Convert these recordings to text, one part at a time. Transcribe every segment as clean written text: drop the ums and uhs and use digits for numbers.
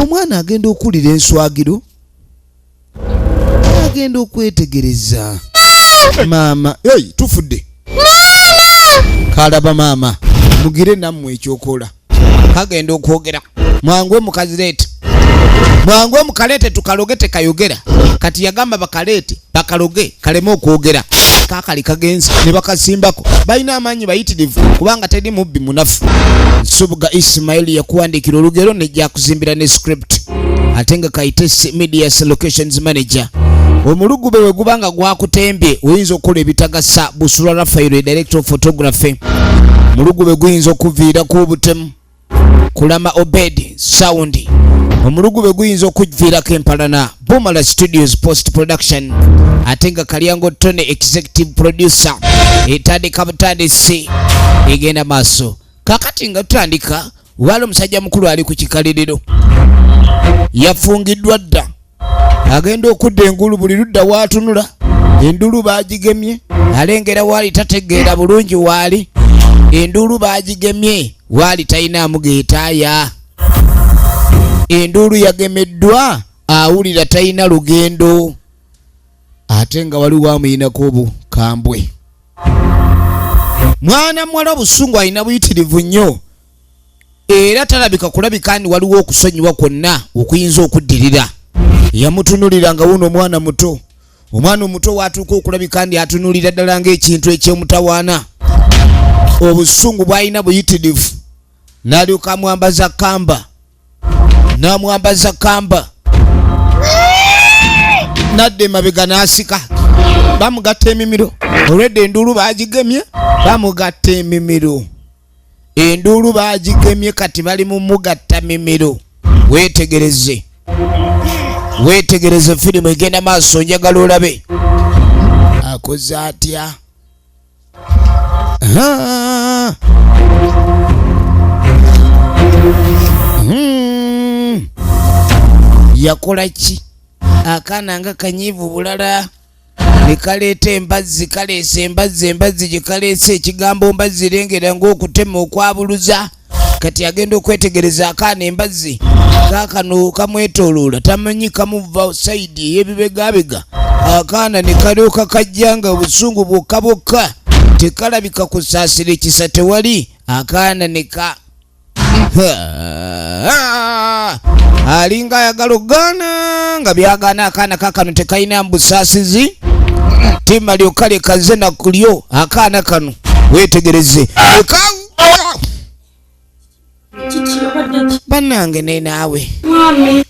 omwana agenda okulira enswagiro agenda okwetegereza maama tufudde kalaba maama mugire nammwe ekyokola kagenda okwogera mwangwe mukazireete mwangwe mukaleete tukaloge tekayogera kati yagamba bakaleete bakaloge kaleme okwogera kakali kagenzi ne bakasimbako balina amaanyi bayitirivu kubanga teri mubbi munafu Nsubuga Ismail yakuwandiikira olugero nejja kuzimbira ne script ate nga Kaitesi Media Locations Manager omulugube we gubanga gwakutembye oyinza okukola ebitagasa Busuulwa Raphael Director of Photography omulugube guyinza okuviira ku butemu Kulama Obed Sound omulugube guyinza okuviirako empalana Bumala Studios Post Production ate nga Kalyango Tony Executive Producer etandika butandisi egenda maaso kakati nga tutandika waliwo omusajja mukulu ali ku kikaliriro yafungiddwa dda agenda okudda engulu buli ludda waatunula endulu baagigemye alengera waali tategeera bulungi waali endulu baagigemye waali talinamu geetaaya endulu yagemeddwa awulira talina lugendo ate nga waliwo amuyinako obukambwe mwana muwala Busungu alina buyitirivu nnyo era talabika kulabika ndi waliwo okusonyiwa kwonna okuyinza okuddirira yamutunulira nga wuno omwana muto omwana omuto waatuuka okulabika ndi atunulira ddala ng'ekintu ekyomutawaana obusungu bwalina buyitirivu n'alyoka amwambaza kamba n'amwambaza kamba nadde emabega n'asika bamugatta emimiro olwedde enduulu baagigemye bamugatta emimiro enduulu baagigemye kati bali mu mugatta mimiro weetegereze firimu egenda maaso njagala olabe akoze atya yakola ki akaana nga kanyiivu bulala ne kaleeta embazzi kaleesa embazzi gye kaleesa ekigambo mbazzi lengera ng'okutema okwabuluza kati agenda okwetegereza akaana embazzi kaakano kamwetooloola tamanyi kamuva sayidi ey'ebibegabega akaana ne kalyoka kajja nga Busungu bwokka bwokka tekalabika kusaasira ekisa tewali akaana ne ka alinga ayagala ogaana nga byagaana akaana kaakano tekalina busaasizi timma lyokale kaze nakulyo akaana kano weetegereze bannange ne naawe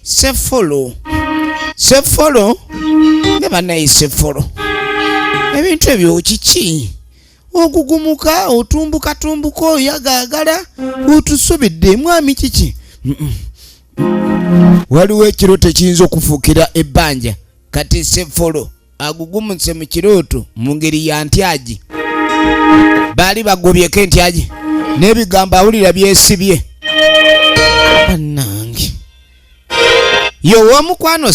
sefolo ne bannaye sefolo ebintu ebyo kiki okugumuka otumbuka oyagaagala otusubidde mwami kiki waliwo ekiro tekiyinza okufuukira ebbanja kati sefolo agugumutse mu kirooto mu ngeri ya ntyagi baali bagobyeko entyagi n'ebigambo awulira byesibye bannange yo w'omukwano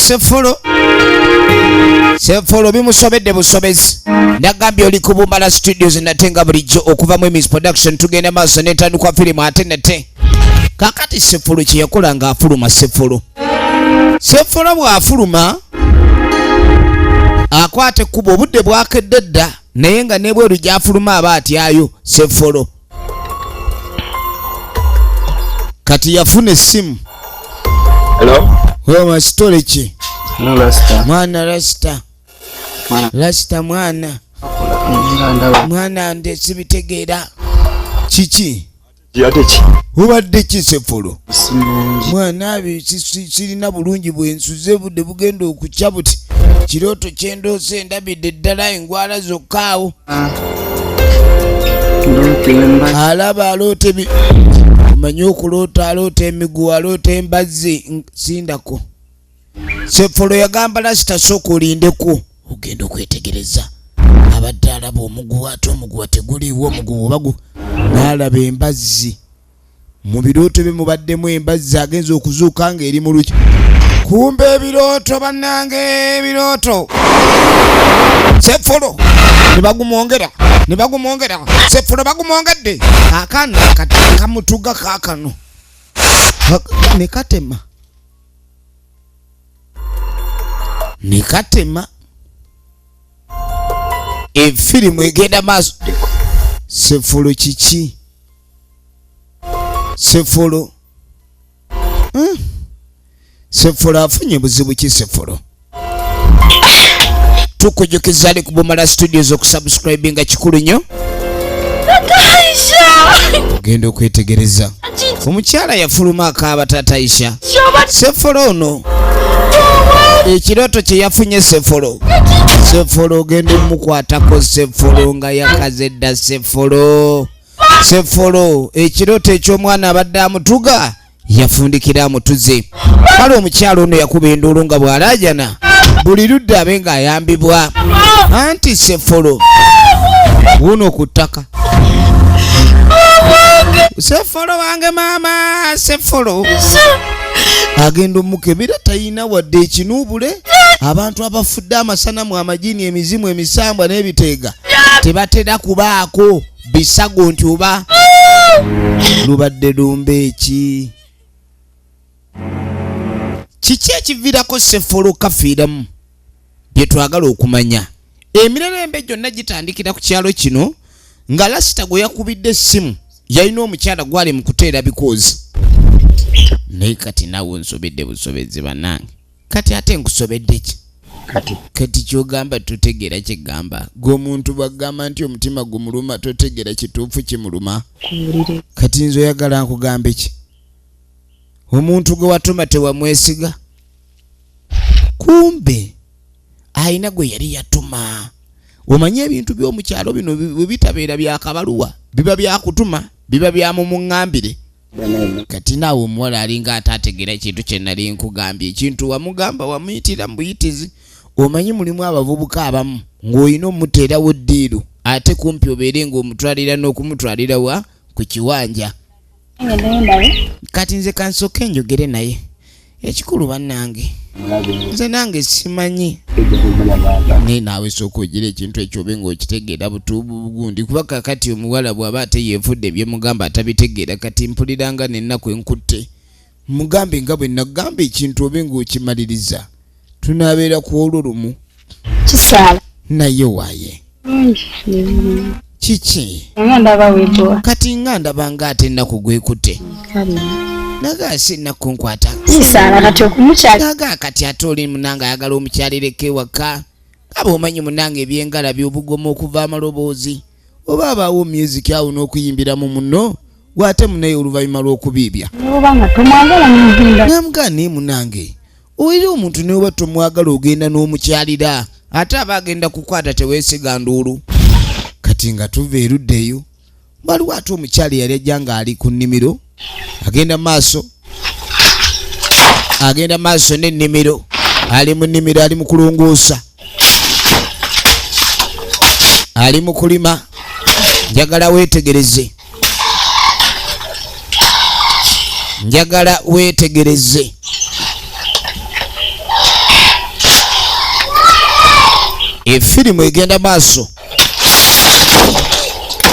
sefolo bimusobedde busobezi nagambye oli ku Bumala Studios nate nga bulijjo okuva mu Emmy's Production tugenda maaso n'entandikwa firimu ate nate kakati sefolo kye yakola ng'afuluma sefolo bw'afuluma akwata ekkubo obudde bwakedde dda naye nga n'ebweru gy'afuluma aba atyayo sefolo kati yafuna essimu masitole ki mwana lasita mwana nde sibitegeera kiki ubadde ki sefolo mwana sirina bulungi bwensuze budde bugenda okukya buti kirooto kyendoose ndabidde ddala engwala zokkaawo alaba aloota omanyi okuloota aloota emiguwa aloota embazzi sindako sefolo yagamba lasita sooka olindeko ogenda okwetegereza abadde alaba omuguwa ate omuguwa teguliiwo omuguwa obagu n'alaba embazzi mu birooto bye mubaddemu embazzi agenza okuzuuka ng'eri mu luki kumbe ebirooto bannange ebirooto sefolo ne bagumwongera sefolo bagumwongedde akaana kati kamutuga kaakano ne katema nekatema. Efirimu egenda maaso. Sefolo kiki? Sefolo. Sefolo afunye buzibu ki Sefolo? Tukujukiza ali kubomala studios okusubscribe nga kikulu nnyo. Genda okwetegereza. Omukyala yafuluma akaaba Tata Aisha. Sefolo ono. Ekiroto kye yafunye Sefolo. Sefolo genda omukwatako Sefolo nga yakaze dda Sefolo. Sefolo ekiroto eky'omwana abadde amutuga yafundikira amutuze. Kale omukyala ono yakuba enduulu nga bw'alaajana buli ludda abe ng'ayambibwa. Anti Sefolo wuno ku ttaka. Sefolo wange maama Sefolo agenda omukebera tayina wadde ekinuubule. Abantu abafudde amasanamu amajini emizimu emisambwa n'ebiteega tebatera kubaako bisago nti oba lubadde lumbe eki. Kiki ekiviirako Sefolo kafiiramu bye twagala okumanya. Emirerembe gyonna gitandikira ku kyalo kino nga lasita gwe yakubidde essimu yalina omukyala gwali mu kuteera bikozi. Naye kati naawe nsobedde busobezi bannange. Kati ate nkusobedde ki? Kati kyogamba totegeera kyegamba. Gw'omuntu bwagamba nti omutima gumuluma totegeera kituufu kimuluma. Kati nze oyagala nkugambe ki? Omuntu gwe watuma tewamwesiga? Kumbe ayina gwe yali yatuma. Omanye ebintu by'omukyalo bino bwe bitabeera byakabaluwa biba byakutuma biba byamumuŋŋambire. Kati naawe omuwala alinga ataategeera ekintu kye nali nkugambye. Ekintu wamugamba wamuyitira mu buyitizi. Omanyi mulimu abavubuka abamu ng'olina omuteerawo ddiiru ate kumpi obeere ng'omutwalira n'okumutwalira wa ku kiwanja. Kati nze kansooke njogere naye. Ekikulu bannange nze nange simanyi. Naye naawe sooka ogira ekintu ekyo obe ng'okitegeera butuubu bugundi. Kuba kakati omuwala bw'aba ate yeefudde byemugamba atabitegeera. Kati mpuliranga n'ennaku enkutte. Mugambe nga bwe nagamba ekintu obe ng'okimaliriza. Tunaabeera ku olwo lumu. Kisaala. Naye waaye. Kiki? Kati nga ndaba nga ate ennaku gwekutte. Naga si ennaku nkwata. Kisaala kati okumukyali. Naga kati ate oli munange ayagala omukyalireko ewaka. Aba omanyi munange ebyengala by'obugoma okuva amaloboozi. Oba abaawo music awo n'okuyimbiramu muno. Gwate munaye oluvannyuma lw'okubiibya. Obanga tomwagala n'omuhinda. Namugaa naye munange. Oyo omuntu ne oba tomwagala ogenda n'omukyalira. Ate aba agenda kukwata teweesiga nduulu. Kati nga tuva eruddeyo. Waliwo ate omukyali yali ajja nga ali ku nnimiro. Agenda maaso n'ennimiro. Ali mu nnimiro ali mu kulongoosa. Ali mu kulima. Njagala weetegereze. Efirimu egenda maaso.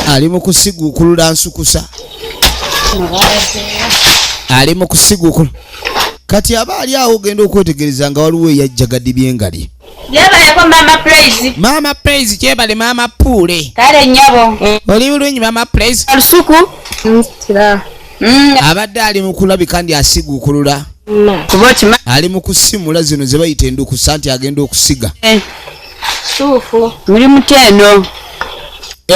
Ali mu kusiguukulula nsukusa. Ali mu kusiguukula. Kati aba ali awo ogenda okwetegereza nga waliwo eyajjagadde byengali. Yebaleko Mama Praise. Mama Praise kyebale Mama Puule. Kale nnyabo. Oli bulungi Mama Praise. Alusuku. Abadde ali mu kulabika ndi asiguukulula. Ali mu kusimula zino ze bayita endukusa nti agenda okusiga. Tuufu. Muli muteno.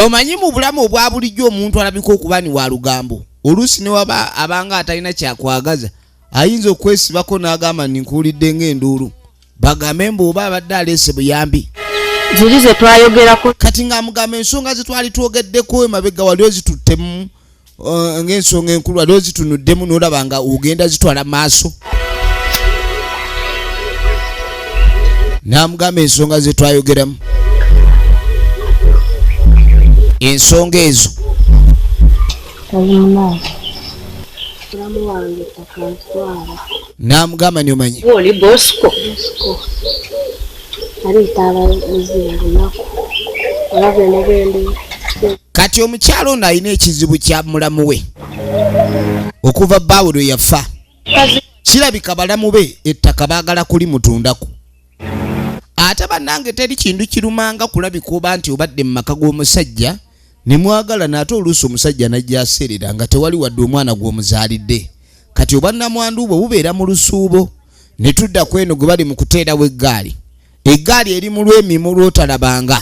Omanyi mu bulamu obwa bulijjo omuntu alabika okuba ni wa lugambo. Oluusi ne waba abanga atalina kyakwagaza ayinza okwesibako n'agamba ninkuwulidde ng'enduulu. Bagambe mbu oba abadde aleese buyambi. Ziri ze twayogerako. Kati ng'amugamba ensonga ze twali twogeddeko emabega wali ozituttemu ng'ensonga enkulu wali ozitunuddemu n'olaba nga ogenda zitwala maaso. N'amugamba ensonga ze twayogeramu. Ensonga ezo. N'amugamba ni omanyi. Oli Bosco. Kati omukyalo ono alina ekizibu kya mulamu we. Okuva bbaawe lwe yafa. Kirabika balamu be ettaka baagala kulimutundako. ate bannange teri kintu kirumanga kulabika oba nti obadde mu maka g'omusajja ne mwagala n'ate oluusi omusajja najja aseerera nga tewali wadde omwana gw'omuzaalidde kati obwannamwandu bwe bubeera mu lusuubo ne tudda ku eno gwe bali mu kuteerawo eggaali eri mu lw'emimu lw'otalabanga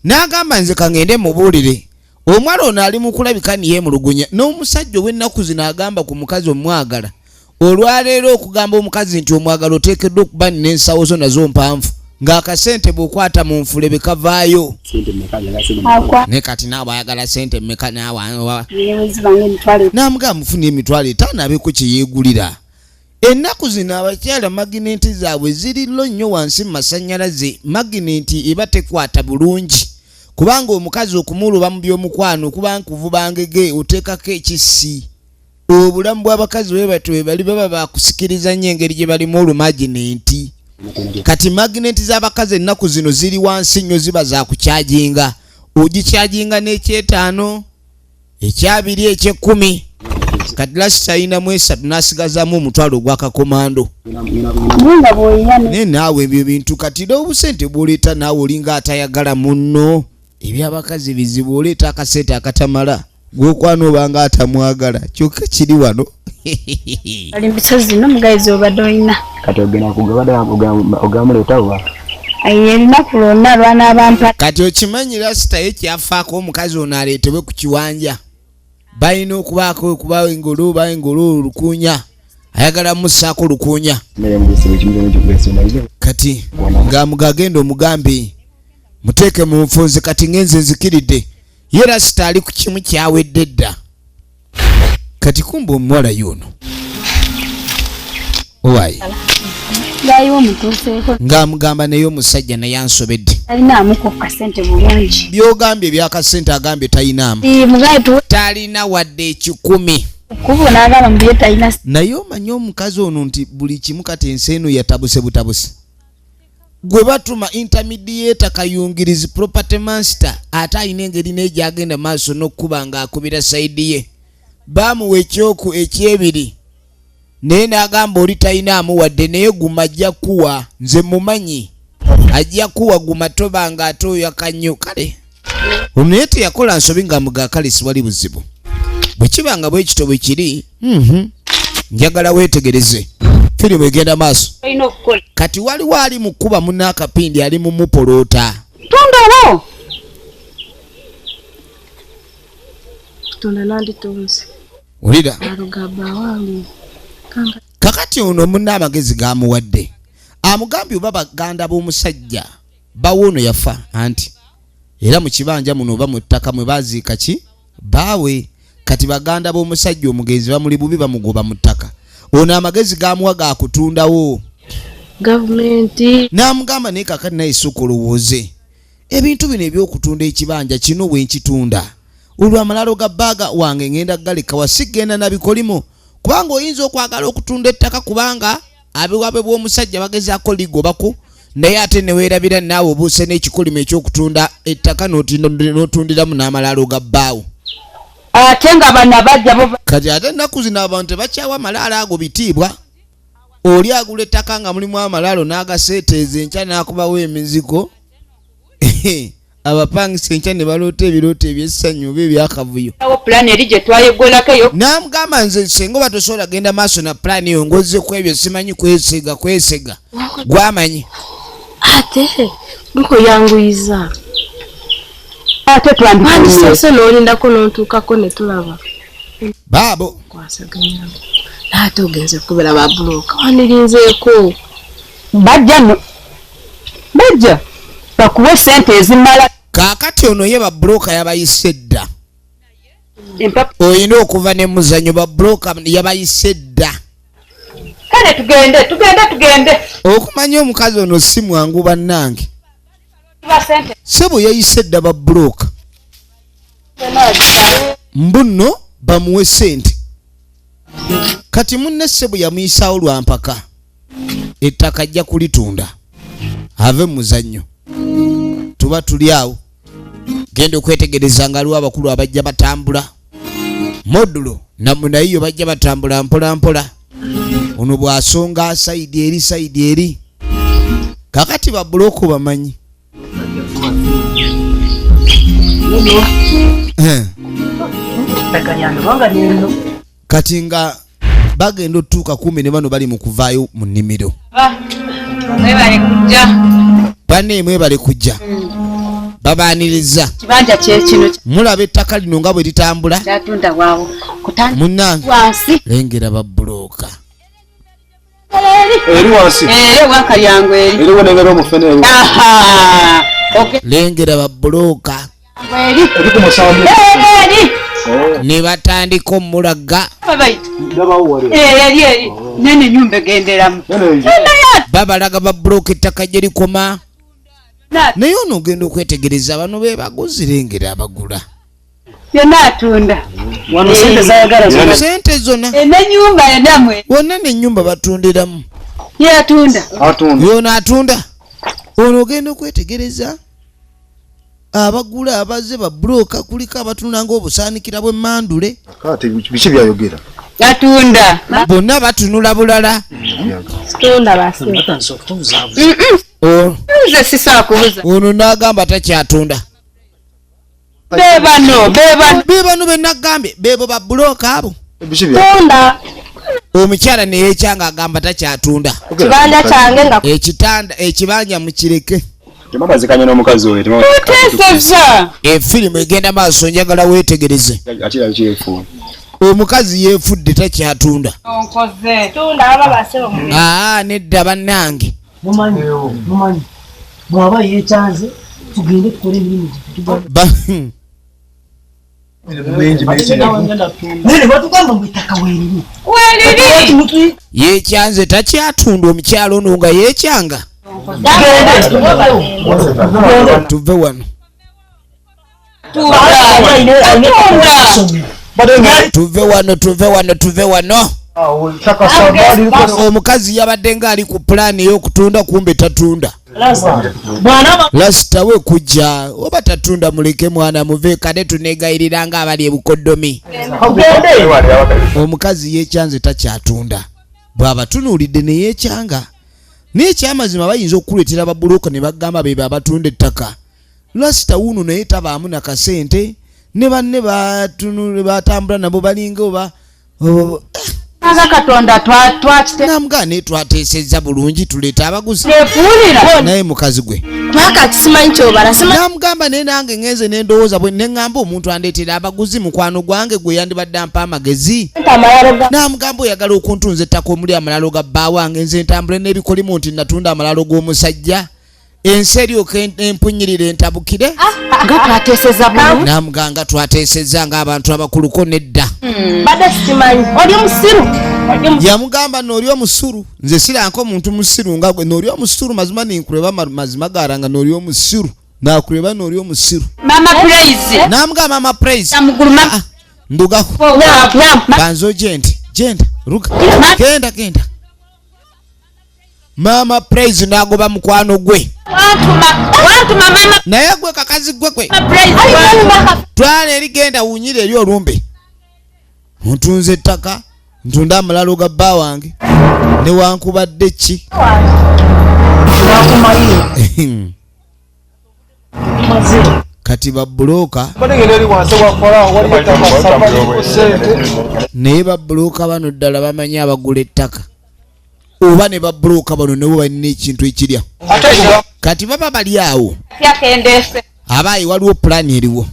n'agamba nze kangende mubuulire omwala ono ali mu kulabika niyeemulugunya n'omusajja ow'ennaku zino agamba ku mukazi omwagala olwaleero okugamba omukazi nti omwagala oteekeddwa okuba nina ensawo zo nazo mpanvu ng'akasente bw'okwata mu nfule be kavaayo ne kati naawe ayagala sente mmeka naawe n'amugamba mufuna emitwalo 5 abeeko kye yeegulira. Ennaku zino abakyala maginenti zaabwe ziriro nnyo wansi mu masannyalaze maginenti eba tekwata bulungi kubanga omukazi okumuluba mu by'omukwano kuba nkuvuba ngege oteekako ekissi obulamu bw'abakazi bwe batyo bwe bali baba bakusikiriza nnyo engeri gye balimu olumaginenti. Kati maginenti z'abakazi ennaku zino ziri wansi nnyo ziba za kukyajinga ogikyajinga n'eky'etaano ekyabiri eky'ekkumi kati lasita ayinamu 3 n'asigazaamu omutwalo ogw'akakomando naye naawe ebyo bintu kati n'obusente bw'oleeta naawe olinga atayagala munno ebyabakazi bizibu oleeta akasente akatamala gw'okwana obanga atamwagala kyokka kiri wano Alimpisa zino mugayizi obadde olina kati ogenda kugabada ogamuleeta oba ayerina kulonna lwana abantu kati okimanyi lasita ye kyafaako omukazi ono aleetebwe ku kiwanja balina okubaako okubawo engolo oba engolo olukuunya ayagala mussaako lukuunya kati ng'amugagenda omugambe muteeke mu nfunze kati ngenze nzikiridde ye lasita ali ku kimu kyawedde dda kati kumba omuwala y'ono owaye ng'amugamba naye omusajja naye ansobedde alinamuko kasente bulungi byogambye ebyakasente agambye talinaamu talina wadde 10 kubona agamba mbiye talina naye omanyi omukazi ono nti buli kimu kati ensi eno yatabuse butabuse gwe batuma intermediate kayungirizi property master ate alina engeri n'egyagenda maaso n'okkuba ng'akubira sayidi ye bamuwa ekyoku ekyebiri naye n'agamba oli talinaamu wadde naye guma ajja kuwa nze mumanyi ajja kuwa guma toba nga ate oyo akannyo kale onaye teyakola nsobi nga muga kale siwali buzibu bwe kiba nga bwe kito bwe kiri njagala weetegereze firimu egenda maaso kati waliwo ali mu kkuba munnaakapindi ali mu mupoloota tondolo olira kakati ono munnaamagezi g'amuwadde amugambye oba baganda b'omusajja bawo ono yafa anti era mu kibanja muno oba mu ttaka mwe baziika ki baawe kati baganda b'omusajja omugenzi bamuli bubi bamugoba mu ttaka ono amagezi g'amuwa gaakutundawo gavumenti n'amugamba naye kakati naye sooka olowooze ebintu bino eby'okutunda ekibanja kino bwe nkitunda olw'amalalo ga bbaaga wange ngenda galeka wasigenda nabikolimo kubanga oyinza okwagala okutunda ettaka kubanga abiwabe bw'omusajja bagezaako ligobako naye ate ne weerabira naawe obuuse n'ekikolimo eky'okutunda ettaka n'otundiramu n'amalalo ga bbaawo ate nga bana bajja kati ate ennaku zino abantu tebakyawa amalaalo ago bitiibwa oli agula ettaka nga mulimu amalaalo n'agaseeteeza enkya n'akubawo emizigo abapangisa enkya ne baloota ebirooto ebyessanyu oba ebyakavuyo pulaani eri gye twayegolakeyo n'amugamba nze senga oba tosobola genda maaso na pulaani eyo ngoze ku ebyo simanyi kwesega gwamanyi ate nko yanguyiza ate twandisose n'olindako n'ontuukako ne tulaba baabo kwasaganya ate ogenze kubera babuloka wanirinzeeko bajja bakuwe sente ezimala kaakati ono ye babulooka yabayise dda olina okuva ne muzanyo babulooka yabayise dda kale tugende okumanya omukazi ono si mwangu bannange Sabo yayise dda babulooka mbuno bamuwe sente kati munne Sabo yamuyisaawo lwampaka ettaka ajja kulitunda ave muzanyo tuba tuli awo genda okwetegereza nga aliwo abakulu abajja batambula modulo namunayiyo bajja batambula mpola mpola ono bw'asonga sayidi eri kakati ba buloko bamanyi kati nga bagenda otuuka kumbe ne bano bali mu kuvaayo mu nnimiro banne mwebale kujja babaaniriza kibanja kyekino mulaba ettaka lino nga bwe litambula kyatunda waawo munnange wansi lengera babbulooka eri wansi wakalyango eri wonengera omufene eri lengera babbulooka eri ku musambu ne batandika omulaga eri nene nyumba egenderamu babalaga babbulooka ettaka gye likoma naye ono ogenda okwetegereza bano be baguzi lengera abagula yonna atunda wano sente zayagala sente zonna nenyumba yenamwe wonna nenyumba batundiramu yatunda yona atunda ono ogenda okwetegereza abagula abaze babbulooka kuliko abatunda ng'obusaanikira bw'emmandule kati biki byayogera yatunda bonna batunula bulala nze sisobola kubuza ono n'agamba takyatunda bebano benagambye bebo babbulooka abo biki byayogera omukyala neyekyanga agamba takyatunda kibanja kyange nga ekitanda ekibanja mukireke temabazikanya n'omukazi oyo teeseza efirimu egenda maaso njagala weetegereze omukazi yeefudde takyatunda nedda bannange mumanyi bwaba yekyanze tugende tukole emirimu nene batugamba mbu ettaka weeriri yekyanze takyatunda omukyalo ono nga yekyanga tuve wano tuve wano omukazi yabadde nga ali ku pulaani ey'okutunda kumbe tatunda lasita we kujja oba tatunda muleke mwana muve kade tunegayirira nga abali ebukoddomi omukazi yekyanze takyatunda bw'abatunuulidde ne yekyanga n'ekyamazima bayinza okukuleetera babbulooka ne bagamba bebe abatunda ettaka lasita wuno naye tabaamu nakasente ne banne batambula nabo balinga oba katonda namugaa naye twateesezza bulungi tuleeta abaguzi naye mukazi gwe namugamba naye nange ngenze nendowooza bwe neŋŋamba omuntu andeetera abaguzi mukwano gwange gwe yandibadde ampa amagezi namugamba oyagala okuntunza ettaka omuli amalalo ga bba wange nze ntambule n'ebikolimu nti natunda amalalo g'omusajja ensi eryoka empunyirira entabukire nga twateeseza bulu namuganga twateesezza ng'abantu abakuluko nedda badde sikimanyi oli musiru yamugamba n'oli omusuru nze siranko omuntu musiru nga gwe n'oli omusuru mazima ninkuleba mazima garanga n'oli omusiru nakuleba n'oli omusiru mama praise namugamba mama praise amuguluma ndugako banzo genda ruga genda mama praise nagoba mukwano gwe wantuma mama naye gwe kakazi gwe twala erigenda wunyire eri olumbe ntunze ettaka ntunda amalalo ga bba wange newankubadde ki kati babbulooka naye babbulooka bano ddala bamanyi abagula ettaka oba ne babbulooka bano nabo balina ekintu ekirya kati baba bali awo abaayi waliwo pulaani eriwo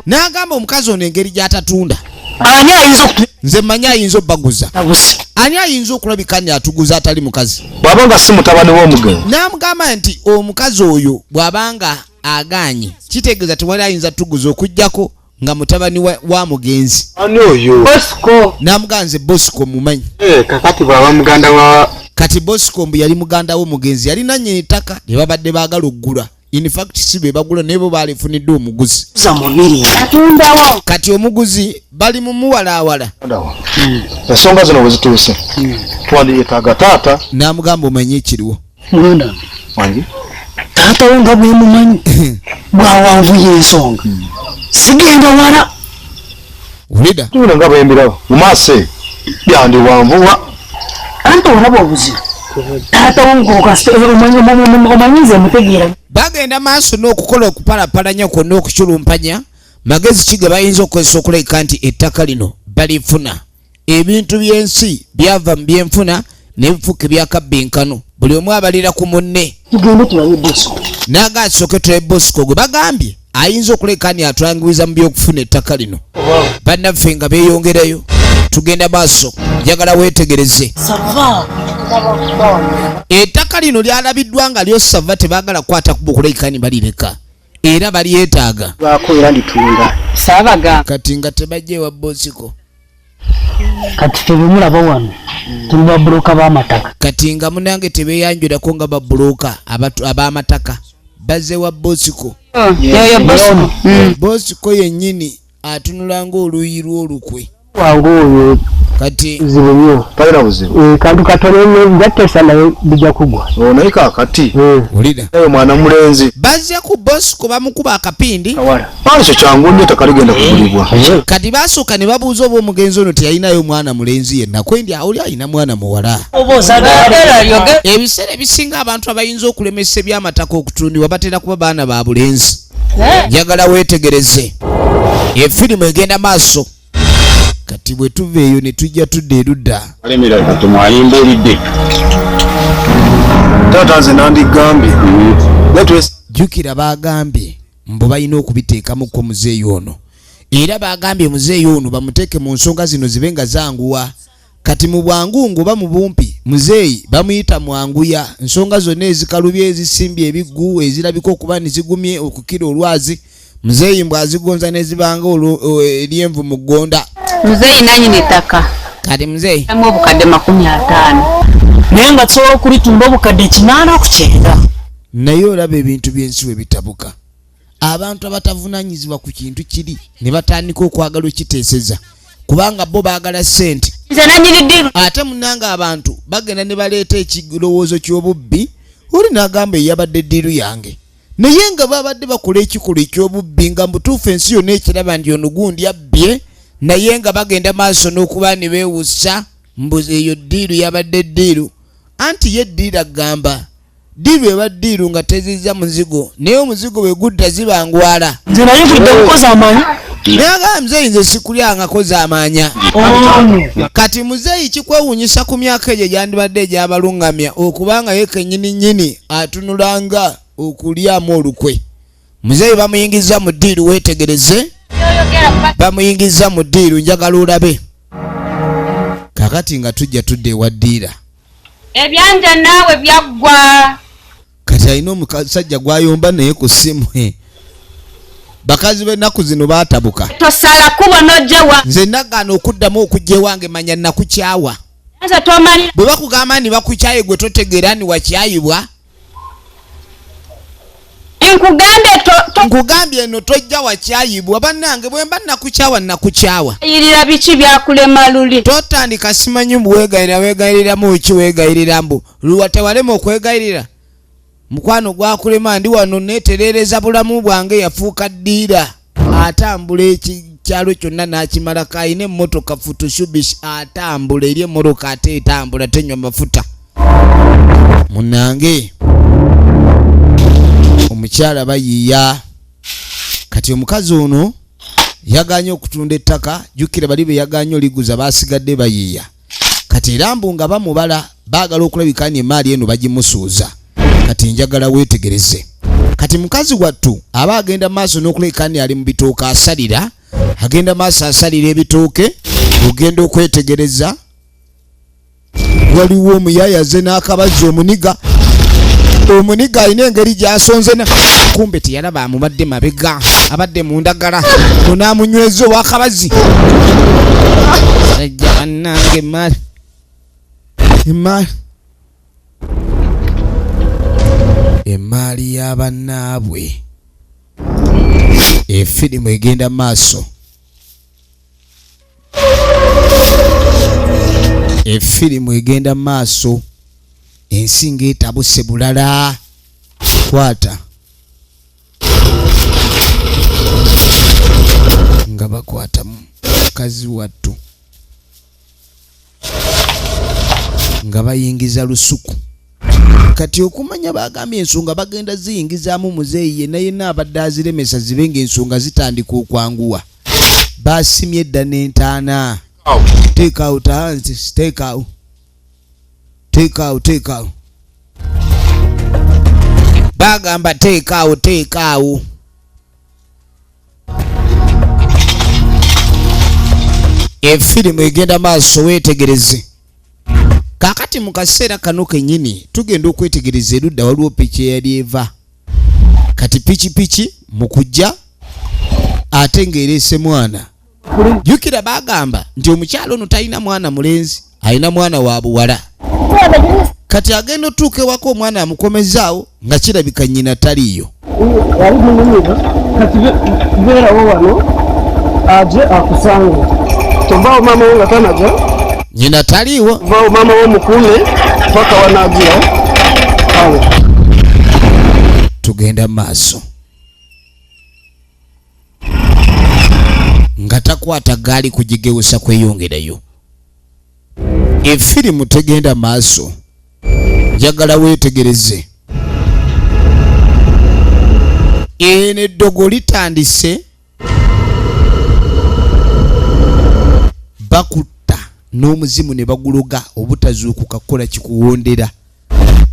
n'agamba omukazi ono engeri gy'atatunda nze mmanyi ayinza obbaguza ani ayinza okulabika nti atuguza atali mukazi bw'abanga si mutabani w'omugenzi n'amugamba nti omukazi oyo bw'abanga agaanye kitegeeza tewali ayinza tuguza okuggyako nga mutabani wa mugenzi ani oyo n'amugamba nze bosco mumanyi kakati bw'aba muganda wa kati bosco mbu yali muganda w'omugenzi yalina nnyo ettaka lye babadde baagala oggula in fact si be bagula naye bo baalifuniddwe omuguzi kati omuguzi bali mumuwalaawala ensonga zino bwe zituuse twandiyetaaga taata n'amugamba omanye ekiriwo muganda wange taata wo nga bwe mumanyi bwawanvuye ensonga sigenda wala ulida tuna nga bwembirawo mu maaso byandiwanvuwa anti olaba obuzira taata wangu omanyize mutegeera bagenda maaso n'okukola okupalapalanya kwonna okuculumpanya magezi ki ge bayinza okukozesa okulabika nti ettaka lino balifuna ebintu by'ensi byava mu byenfuna n'ebifuuka ebyakabbinkano buli omu abalira ku munne tugende tulabe Bosco n'agasooke tulabe Bosco gwe bagambye ayinza okulabika nti atwanguyiza mu byokufuna ettaka lino bannaffe nga beeyongerayo tugenda maaso njagala weetegereze ettaka lino lyalabiddwa nga lyosava tebaagala kukwata kubukulekani balireka era balyetaaga baako era litunda saabaga kati nga tebajja ewa Bosco kati tebimulaba wano tuli babuloka b'amataka kati nga munange tebeeyanjulako nga babuloka ab'amataka bazze wa Bosco yoyo Bosco Bosco yennyini atunula ng'oluuyi lw'olukwe wangu oyo kati zibu nnyo talina buzibu kantu katono njatesa naye bijja kugwa naye kaakati olira eyo mwana mulenzi bazze ku Bosco bamukuba akapindi ekyo kyangu nnyo ettaka ligenda kugulibwa kati basooka ne babuuza oba omugenzi ono teyalinayo mwana mulenzi yenna kwendi oli alina mwana muwala ebiseera ebisinga abantu abayinza okulemesa ebyamataka okutundibwa batera kuba baana ba bulenzi njagala weetegereze efirimu egenda maaso kati bwe tuva eyo ne tujja tudda erudda taata nze nandigambye jjukira baagambye mbu balina okubiteekamuko muzeeyi ono era baagambye muzeeyi ono bamuteeke mu nsonga zino zibe nga zanguwa kati mu bwangungu oba mu bumpi muzeeyi bamuyita mwanguya nsonga zonna ezikalubye ezisimbye ebiggu ezirabika okuba ne zigumye okukira olwazi muzeeyi mbw azigonza ne zibanga eryenvu mu ggonda muzeeyi nanyini ettaka kati muzeeyi amu obukadde 50 naye nga tusobola okulitunda obukadde 89 naye olaba ebintu by'ensi we bitabuka abantu abatavunaanyizibwa ku kintu kiri ne batandika okwagala okiteeseza kubanga bo baagala ssente nze nanyini ddiru ate munnanga abantu bagenda ne baleeta ekirowoozo ky'obubbi oli n'agamba eyabadde eddiru yange naye nga babadde bakola ekikolwa eky'obubbi nga mutuufu ensi yonna ekiraba nti ono gundi abbye naye nga bagenda maaso n'okuba ne beewussa mbuzi eyo ddiiru yabadde ddiiru anti ye ddiiru agamba ddiiru eba ddiiru nga tezizza muzigo naye omuzigo bwe gudda zibangwala nze naye budde kukoza amaanyi naye agamba muzeeyi nze sikulyanga koza amaanya kati muzeeyi kikwewuunyisa ku myaka egyo gyandibadde egyabalungamya okubanga ye kennyini atunulanga okulyamu olukwe muzeeyi bamuyingiza mu ddiiru weetegereze bamuyingiza mu ddiiru njagala olabe kakati nga tujja tudde ewa ddiira ebyanja naawe byaggwa kati alina omusajja gwayomba naye ku ssimu bakazi b'ennaku zino baatabuka tosala kubo n'ojjawa nze nagaana okuddamu okujja ewange manya nakukyawa nze tomalira bwe bakugamba ni bakukyaye gwe totegeera ni wakyayibwa nkugambye eno tojja wakyayibwa bannange bwe mba nakukyawa yirira biki byakulema luli totandika simanyi weegayiriramu ki weegayirira mbu luwatewalema okwegayirira mukwano gwakulema ndi wano neeterereza bulamu bwange yafuuka ddiira atambula ekikyalo kyonna n'akimalako ayina emmotoka futushubish atambula eri emmoroka ate etambula tenywa mafuta munange omukyala bayiiya kati omukazi ono yaganye okutunda ettaka jjukira bali be yaganye oliguza basigadde bayiiya kati era mbu nga bamubala baagala okulabikani emaali eno bagimusuuza kati njagala weetegereze kati mukazi wattu aba agenda maaso n'okulabikani ali mu bitooke asalira agenda maaso asalira ebitooke ogenda okwetegereza waliwo omuyayaze n'akabazi omuniga alina engeri gy'asonze kumbe teyalaba amubadde mabega abadde mu ndagala onaamunyweza owakabazi sajja bannange emaali y'abannaabwe efirimu egenda maaso efirimu egenda maaso ensi ng'etabuse bulala kwata nga bakwata mukazi wattu nga bayingiza lusuku. Kati okumanya bagambye ensonga bagenda ziyingizaamu muzeeyi yenna yenna abadde aziremesa zibe ng'ensonga zitandika okwanguwa. Basimye edda n'entaana. Take out hands, take out. Take out, take out. Bagamba take out, take out. Efirimu egenda maaso weetegereze. Kakati mu kaseera kano kennyini tugenda okwetegereza erudda waliwo piki eyali eva. Kati piki mu kujja ate ng'ereese mwana. Jjukira bagamba nti omukyalo ono talina mwana mulenzi, alina mwana wa buwala. Kati agenda otuuka ewaka omwana amukomezaawo nga kirabika nnyina taliiyo. Kati beerawo wano aje akusange. Tovaawo maama wo nga tanaja. Nnyina taliiwo. Vaawo maama wo mukuume paka wanaagira. Awo. Tugenda maaso. Nga takwata gaali kugigewusa kweyongerayo. Efirimu tegenda maaso. Njagala weetegereze. Eno eddogo litandise bakutta n'omuzimu ne baguloga obutazuukuka kukola kikuwondera.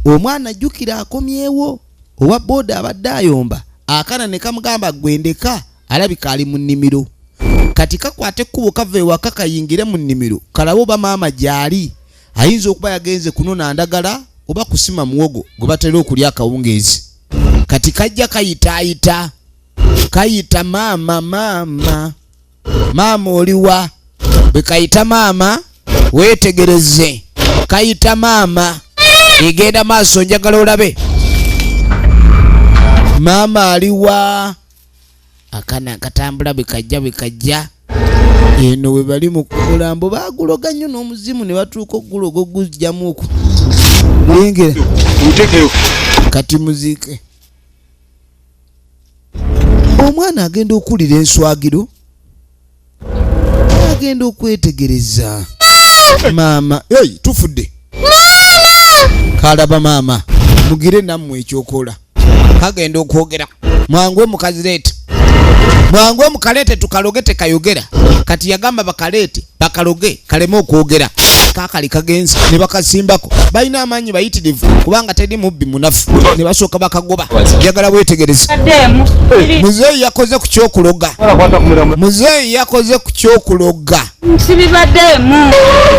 Omwana jjukira akomyewo owa booda abadde ayomba akana ne kamugamba gwendeka alabika ali mu nnimiro. Kati kakwate ekkubo kava ewaka kayingire mu nnimiro kalabe oba maama gy'ali ayinza okuba yagenze kunona ndagala oba kusima muwogo gwe batera okulya akawungeezi. Kati kajja kayitaayita kayita maama oliwa. Bwe kayita maama weetegereze. Kayita maama egenda maaso njagala olabe. Maama aliwa. Akana akatambula bwe kajja. Eno we bali mu kulambo baguloga nnyo n'omuzimu ne batuuka ogulogo gujjamu okwo. Lengera. Kati muziike. Omwana agenda okulira enswagiro. Agenda okwetegereza. Maama, hey, tufudde. Kalaba maama. Mugire nammwe ekyokola. Kagenda okwogera. Mwangwe mukazireete. Mwangwe mukaleete tukalogete kayogera. Kati yagamba bakaloge kaleme okwogera. Kakali kagenzi ne bakasimbako. Balina amaanyi bayitirivu kubanga teri mubbi munafu. Ne basooka bakagoba. Njagala weetegereza. Muzeeyi yakoze ku kyokuloga. Muzeeyi yakoze ku kyokuloga. Sibibaddemu.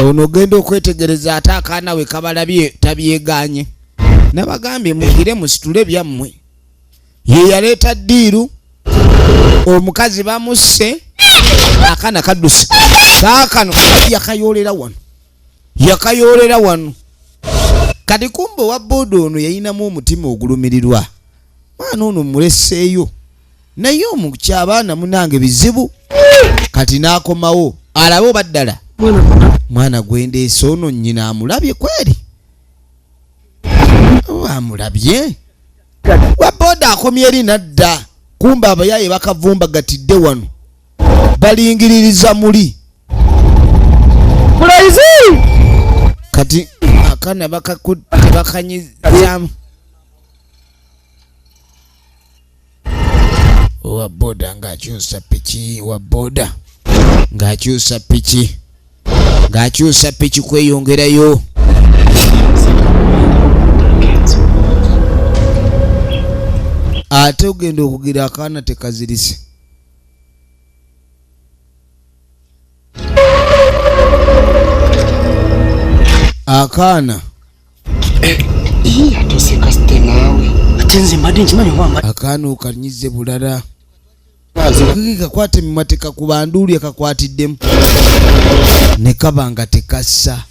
Ono genda okwetegereza ate akaana we kabalabye tabyeganye. Nabagambye mugire musitule byammwe. Ye yaleeta ddiiru. Omukazi bamusse. Akaana kadduse. Kaakano yakayolera wano. Kati kumbe wa booda ono yayinamu omutima ogulumirirwa. Mwana ono muleseeyo. Naye omukyabaana munange bizibu. Kati n'akomawo. Alabe oba ddala. Mwana gwendeese ono nnyina amulabye kweri. Amulabye. Wa booda akomye eri nadda. Kumbe abayaaye bakavumbagatidde wano. Balingiririza muli. Mulaizi! Kati akana bakakutte bakanyizamu. Wa booda ng'akyusa piki. Wa booda ng'akyusa piki. Ng'akyusa piki kweyongerayo. Ate ogenda okugira akaana tekazirise. Akaana akaana okanyize bulala. Kakwate mu mateka ku banduuli akakwatiddemu ne kaba nga tekassa.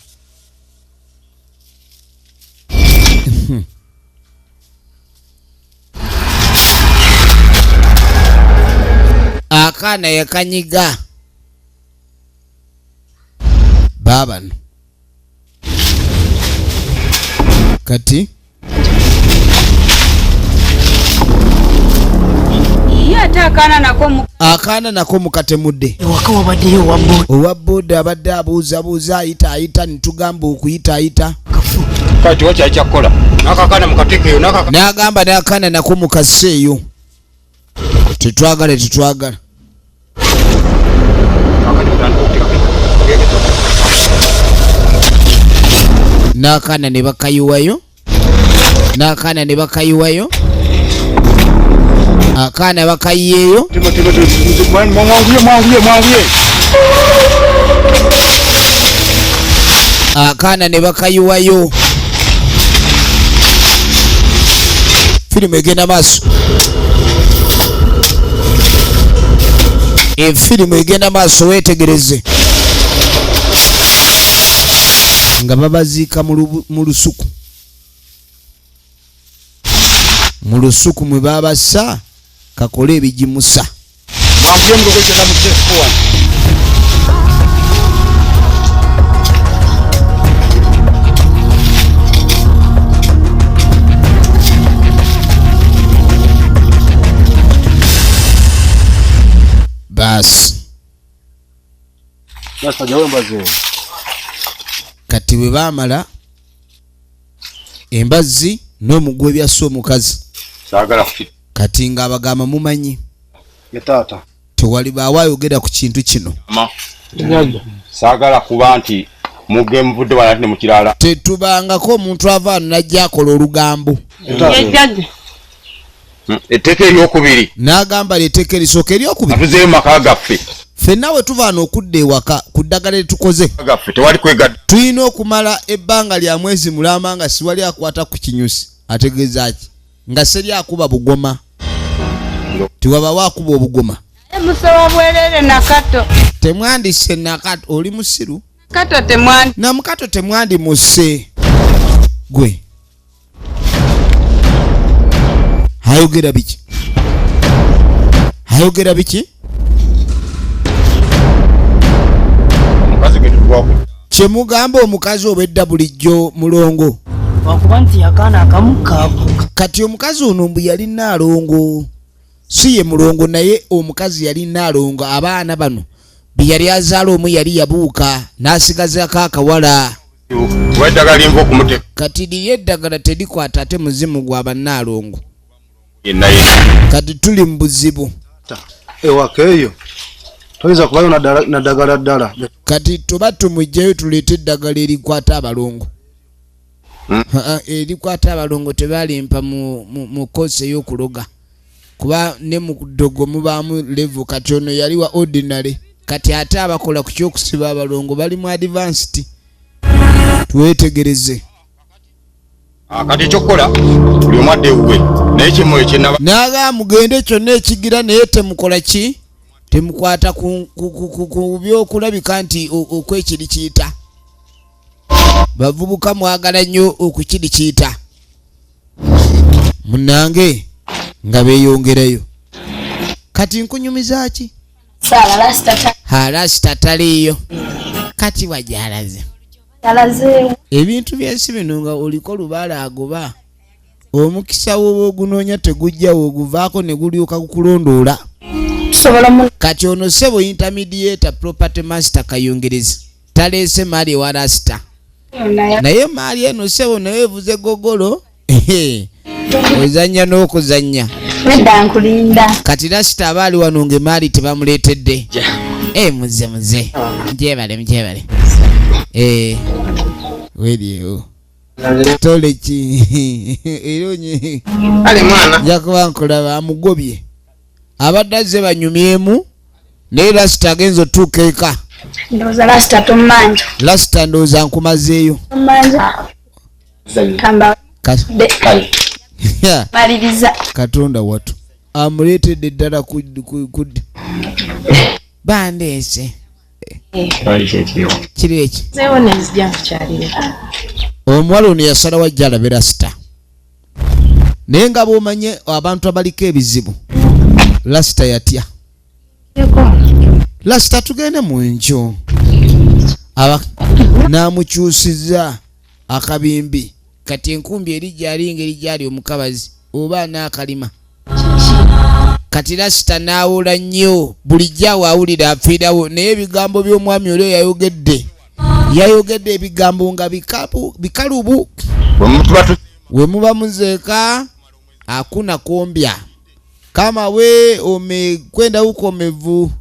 Akaana yakanyiga. Baabano kati akaana nako mukatemudde. Ewaka wabaddeyo owa booda. Owa booda abadde abuuzabuuza ayita nitugamba okuyita. akafu kati wacha chakola nakakana mukatekeyo nakaka n'agamba n'akaana nako mukaseeyo tetwagala n'akaana ne bakayiwayo akaana bakayiyeyo mwanguye akaana ne bakayiwayo. Firimu egenda maaso, efirimu egenda maaso, weetegereze nga babaziika mu lusuku mwe babassa kakole ebigimusa. mwanguye mugogeza mu tefuwa baasi kati bwe baamala embazzi n'omugwa ebyassa omukazi kati nga abagamba mumanyi tewali baawayogera ku kintu kino. saagala kuba nti mugge muvudde wala ati ne mukirala tetubangako omuntu avaano najja akola olugambo. etteeka eryokubiri n'agamba lyetteeka erisooka eryokubiri atuzeeyo maka gaffe ffenna bwe tuvaana okudda ewaka ku ddagala lyetukoze gaffe tewali kwegadda tulina okumala ebbanga lya mwezi mulamba nga siwali akwata ku kinyusi. ategeeza ki nga seri akuba bugoma, tiwabawo akuba obugoma. Musowa bwerere nakato temwandisse nakato, oli musiru kato temwandi namukato temwandi musse gwe ayogera biki kyemugamba omukazi obedda bulijjo mulongo wakuba nti akaana akamu kaavu. kati omukazi ono mbu yali naalongo, si ye mulongo naye omukazi yali naalongo. abaana bano bye yali azaala omu yali yabuuka n'asigazako akawala. weddagala lyinva okumuteeka kati liri eddagala terikwata ate muzimu gwa bannaalongo. yennaye kati tuli mu buzibu. ewaka eyo toyinza kubayo naddagala ddala. kati tuba tumugjayo tuleete eddagala erikwata abalongo. erikwata abalongo tebalimpa mu koosi ey'okuloga kuba ne mu ddogo mubaamu level. kati ono yali wa ordinary, kati ate abakola ku kyokusiba abalongo bali mu advanced. twetegereze kati ekyokukola buli omu adde ewuwe naye kimu ekyenaba naga mugende kyonna ekigira naye temukola ki temukwata ku byokulabika nti okwekiri kiyita. bavubuka mwagala nnyo okukiri kiyita munange nga beeyongerayo. kati nkunyumiza ki lasita taliiyo kati wajalaze ebintu byensi bino nga oliko lubaala agoba omukisa woba ogunoonya tegujja woguvaako ne gulyoka kukulondoola. kati ono sebo intermediate property master kayongerezi taleese maali ewa lasita naye maali eno sebo naye evuze gogolo ozanya n'okuzanya. kati lasita abaali wano ng'emaali tebamuleetedde. muze mjebale welio tole ki eronye ale mwana njakuba nkulaba amugobye abadde azze banyumyemu naye lasita agenza otuuka eka. ndowooza lasita tomanja lasita ndowooza nkumazeeyo maliriza katonda watu amuleetedde ddala kudde bandeese kiri eki omuwala ono yasala wajja alabe lasita naye nga bwomanye abantu abaliko ebizibu lasita yatya. lasita tugende mu nkyo n'amukyusiza akabimbi kati enkumbi eri gyali ngeri gyali omukabazi oba n'akalima. kati lasita n'awola nnyo bulijjo awo awulira afiirawo naye ebigambo by'omwami olwo yayogedde yayogedde ebigambo nga bikalubu. We muba muzeeka hakuna kombya kama we umekwenda huko umevu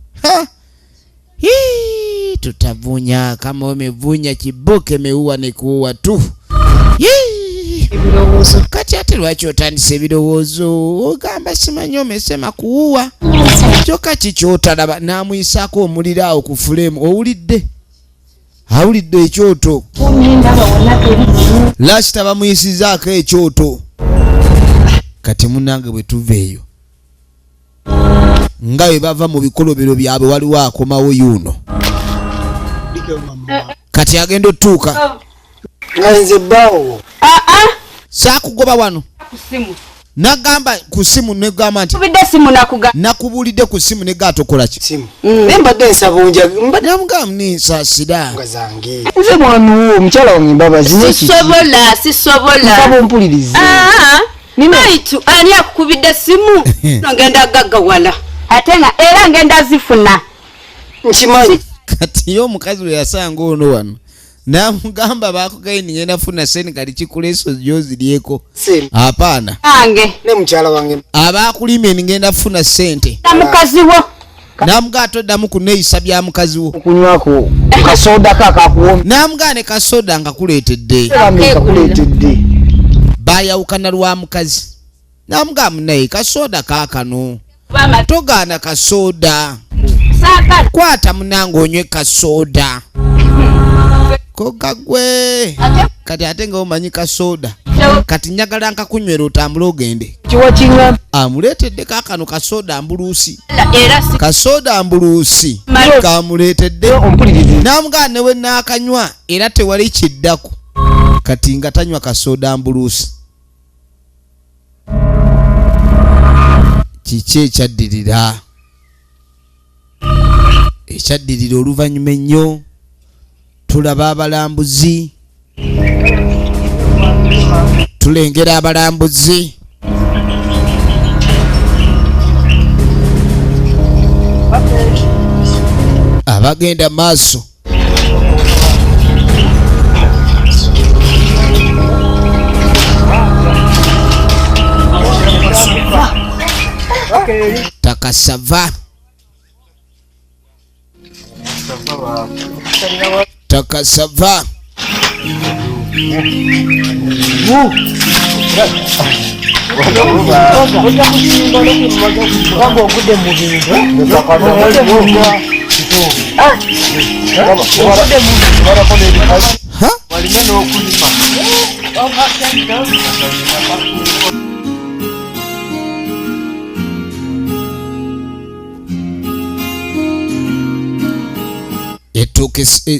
tutavunya kama umevunya kiboke meua ni kuua tu. Kati ate lwaki otandise ebirowoozo ogamba simanyi omesema kuwuwa kyokka kikyotala namuyisako omuliro awo ku fulemu owulidde ekyoto lasita bamuyisizaako ekyoto. Kati munange bwe tuva eyo nga bwe bava mu bikolobero byabwe waliwo akomawo yuno kati agenda otuuka nze bawo saakugoba wano nagamba ku simu negamba nti nakubulidde ku simu negatokola ki mbadde nsabunja namugamba ninsaasira nze mwami wo omukyala wange mbabazi sisobola mpulirize Aitu ani akukubidde simu ngenda gaggawala ate nga era ngenda zifuna nkimanyi. Kati yo omukazi we yasanga ono wano namugamba bakugaini ngenda funa sente kali kikuleso gyozirieko hapana ange ne mukyala wange abakulime ngenda funa sente mukazi wo namugato damu kuneeyisa bya mukazi wo okunywako kasoda kakakuwomya namugane kasoda nga kuleetedde bayawukana lwa mukazi namugamba naye kasoda kaakano togaana kasoda kwata munange onywe kasoda kokagwe kati ate nga omanyi kasoda kati njagala nkakunywera otambule ogende amuleetedde kaakano kasoda mbuluusi kamuleetedde namugamba newe naakanywa era tewali kiddaku kati nga tanywa kasoda mbuluusi. Kiki ekyaddirira oluvannyuma ennyo tulaba abalambuzi tulengera abalambuzi abagenda maaso takasava takasava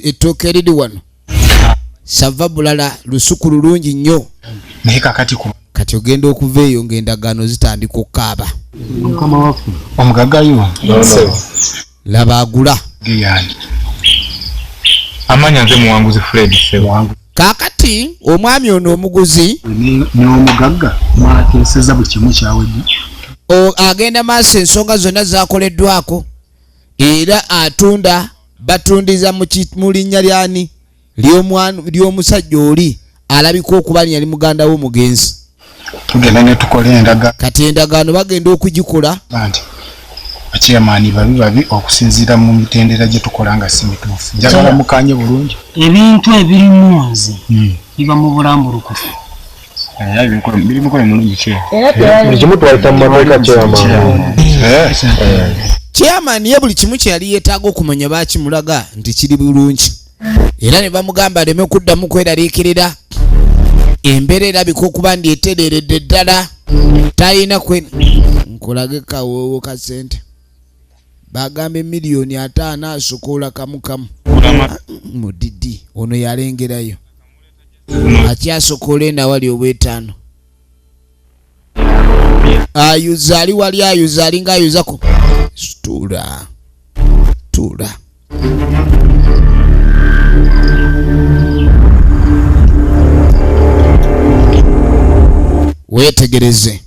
ettooke eriri wano sava bulala lusuku lulungi nnyo naye kati ogenda okuva eyo ng'endagaano zitandika okukaaba omugagayo laba agula amanya nze muwanguzi Fred Sewangu kaakati omwami ono omuguzi n'omugagga mwateeseza buli kimu kyawedde agenda maaso ensonga zonna zakoleddwako era atunda batundiza mu linnya lyani ly'omusajja oli alabika okuba yali muganda w'omugenzi. Tugenda ne tukola endagaano kati endagaano bagenda okugikola nti akyamaani babi okusinziira mu mitendera gye tukola nga si mituufu njagala mukanye bulungi ebintu ebirimu nze biba mu bulambulukufu birimukola mulungi ki buli kimu twayita mu mateeka chairman ye buli kimu kye yali yeetaaga okumanya baakimulaga nti kiri bulungi era ne bamugamba aleme kuddamu kweraliikirira embeera erabika okuba ndi etereeredde ddala talina nkolage kawoowo ka ssente bagamba miliyoni 5 asokoola kamukamu mudidi ono yalengerayo akyasokoola endawali obw'etaano ayuza ali wali ayuza alinga ayuzako tuula weetegereze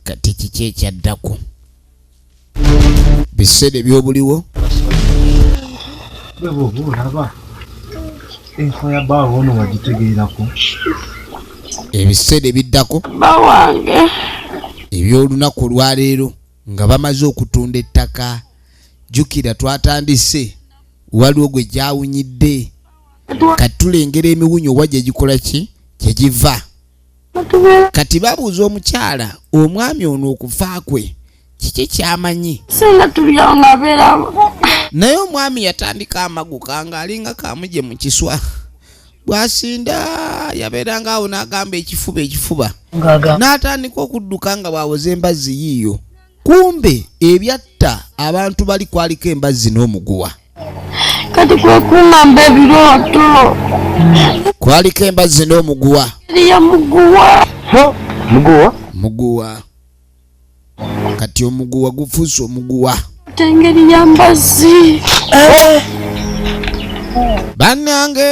kati kiki ekyaddako biseera byobuliwo bebo bulaba enfo ya baawo ono wagitegeerako ebiseera ebiddako bawange ebyolunaku olwaleero nga bamaze okutunda ettaka jjukira twatandise waliwo gwe gyawunyidde kati tulengera emiwunyo oba gye gikola ki gye giva kati babuuza omukyala omwami ono okufa kwe kiki kyamanyi singa tulyanga beera naye omwami yatandika amaguka ng'alinga kamuje mu kiswa bwasinda yabeeranga awo n'agamba ekifuba n'atandika okudduka nga bwawoze embazzi yiiyo kumbe ebyatta abantu bali kwaliko embazzi n'omuguwa kati kwe kuŋŋamba ebirooto kwaliko embazzi n'omuguwa eriya muguwa muguwa kati omuguwa gufuuse omuguwa tengeri ya mbazzi bannange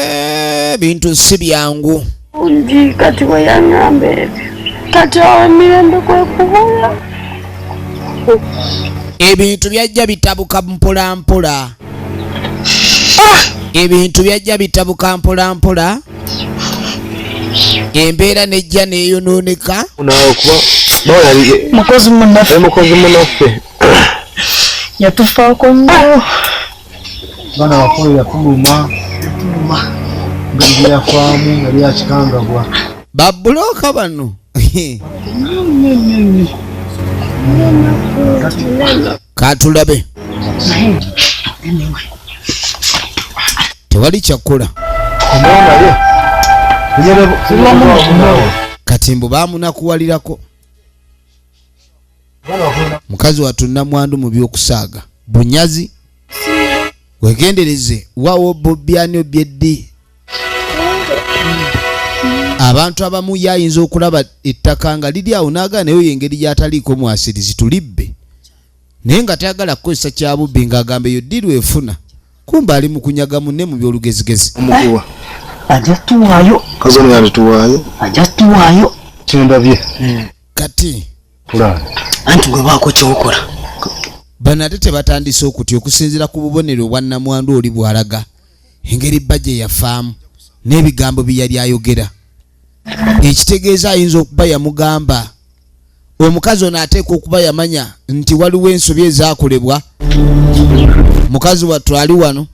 bintu si byangu undi kati weyaŋŋamba ebyo kati awo emirembe kwe kubula ebintu byajja bitabuka mpola mpola ebintu byajja bitabuka mpola mpola embeera nejja neeyonooneka mukozi munaffe yatufaako nnyo baana bakulu yafuluma nga yafaamu nga lyakikangabwa babulooka bano katulabe tewali kyakola kati mbu baamunakuwalirako mukazi wattu nnamwandu mu by'okusaaga bunyazi wegendereze wawo bobyani byeddi abantu abamu yayinza okulaba ettaka nga liri awo n'agaana nayo yengeri gy'ataliiko mwasirizi tulibbe naye nga tayagala kukozesa kyabubbi ng'agamba eyo ddi lwefuna kumba ali mu kunyaga munne mu by'olugezigezi omukuwa ajja tuwaayo kazono yalituwaayo ajja tuwaayo kyendabye kati tulana anti gwe baako kyokola bano ate tebatandise okutya okusinziira ku bubonero obwa nnamwandu oli bw'alaga engeri bajje yafaamu n'ebigambo bye yali ayogera ekitegeeza ayinza okuba yamugamba omukazi ono ateeka okuba yamanya nti waliwo ensobi ezaakolebwa mukazi wattu ali wano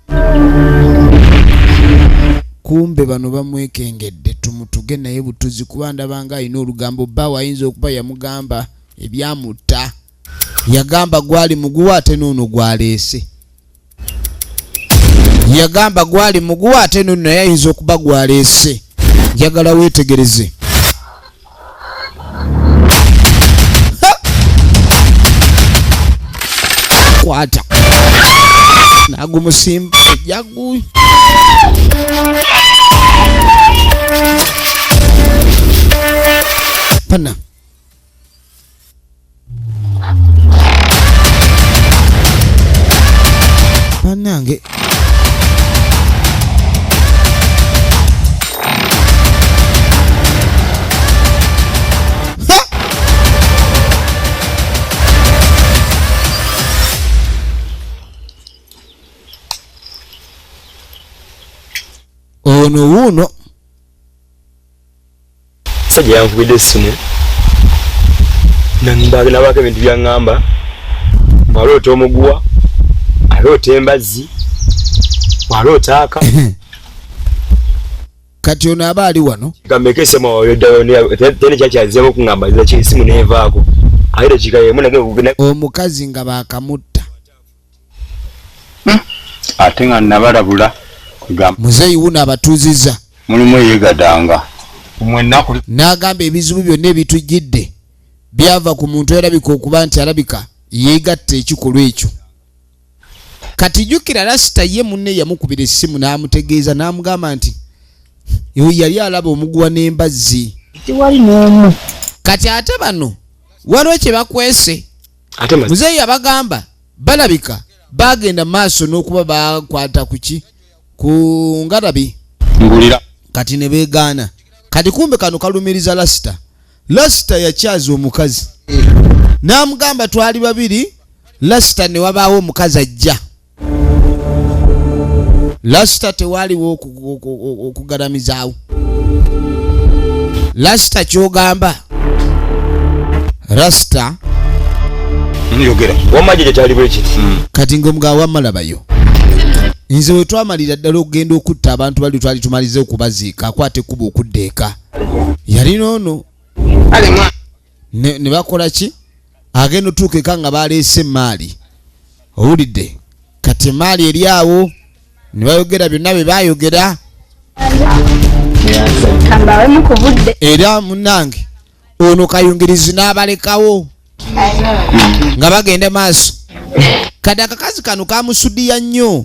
kumbe bano bamwekengedde tumutuge naye butuzi kuba ndabanga alina olugambo bbawo ayinza okuba yamugamba ebyamutta yagamba gwali muguwa ate n'ono gwaleese yagamba gwali muguwa ate n'ono naye ayinza okuba gwaleese njagala weetegereze kwata nagumusimba ejagu pana panange ono wuuno sajja yankubidde essimu nabako ebintu byaŋŋamba waloota omuguwa aloota embazzi waloota aka kati ono aba ali wano gambeko essimu oyoddayo kyakyazizamu okuŋŋamba ziza kyesimu neevaako aye dakiika yemu nage omukazi nga baakamutta ate nga nabalabula muzeeyi wuno abatuuzizza mulimu eyegadanga n'agamba ebizibu byonna ebitujjidde byava ku muntu erabika okuba nti alabika yeegatta ekikolwa ekyo kati jjukira lasita ye munne yamukubira essimu n'amutegeeza n'amugamba nti yali alaba omuguwa n'embazzi tiwali n'omu kati ate bano waliwo kye bakwese muzeeyi abagamba balabika bagenda maaso n'okuba bakwata kuki ku ngalabi ngulira kati ne beegaana kati kumbe kano kalumiriza lasita yakyaza omukazi Namugamba twali babiri lasita ne wabaawo omukazi ajja. Lasita tewaliwo okugalamizaawo. Lasita kyogamba Rasta Yogera. Wamaje kyali bwe kiti. Kati ng'omugabo wamalabayo. Nze we twamalira ddala okugenda okutta abantu bali twali tumalize okubaziika akwate ekkubo okudda eka. Yali noono. Ne bakola ki? Agenda otuuka eka nga baleese emaali. Owulidde? Kati emaali eri awo ne bayogera byonna bye baayogera. Era munnange ono kayungirizi n'abalekawo nga bagende maaso. Kati akakazi kano kamusudiya nnyo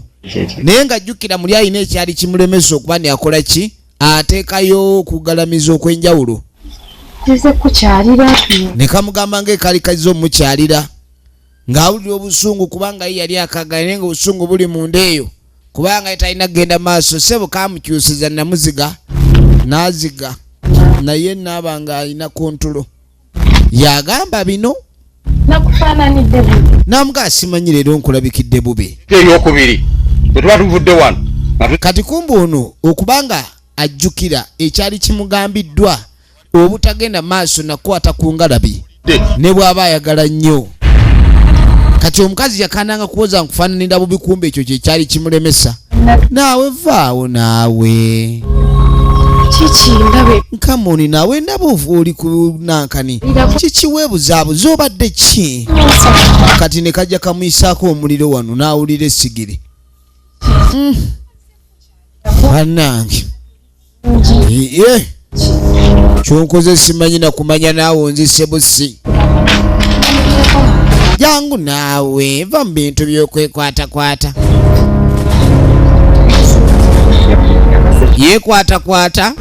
naye ng'ajjukira muli alina ekyali kimulemesa okuba ne akola ki ateekayo okugalamiza okw'enjawulo. Ne kamugamba ng'ekali kazze omukyalira ng'awulira obusungu kubanga ye yali akagala naye ng'obusungu buli munda eyo kubanga ye talina kugenda maaso. Ssebo kamukyusiza namuziga n'aziga naye naaba ng'alina kontulo. Yagamba bino namuga asimanyi leero nkulabikidde bube. Ebyokubiri bwe tuba tuvudde wano. Kati kumbu ono okubanga ajjukira ekyali kimugambiddwa obutagenda maaso nakwata ku ngalabi ne bw'aba ayagala nnyo. Kati omukazi yakananga kuwoza nkufaananira bubi kumbe ekyo kyekyali kimulemesa. Naawe vaawo naawe. Kiki ndabe. Nkamoni naawe ndaba oli ku nankani. Kiki weebuzaabuza obadde ki? Kati ne kajja kamuyisaako omuliro wano n'awulira essigiri. Bannange. Kyonkoze simanyi na kumanya naawe nzise busi. Jangu naawe va mu bintu by'okwekwatakwata. Yekwatakwata.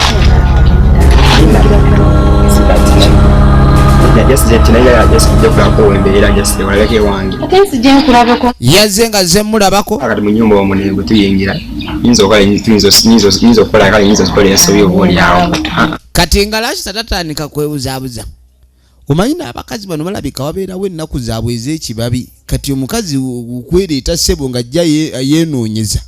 Yazze nga ze mulabako. Akati mu nyumba omunengo tuyingira. Yinza okukola kale yinza okukola ensobi obuolyawo. Kati nga Lasita tatandika kwebuzaabuza. Omanyi n'abakazi bano balabika wabeerawo ennaku zaabwe ez'ekibabi. Kati omukazi okwereeta ssebo ng'ajja yeenoonyeza.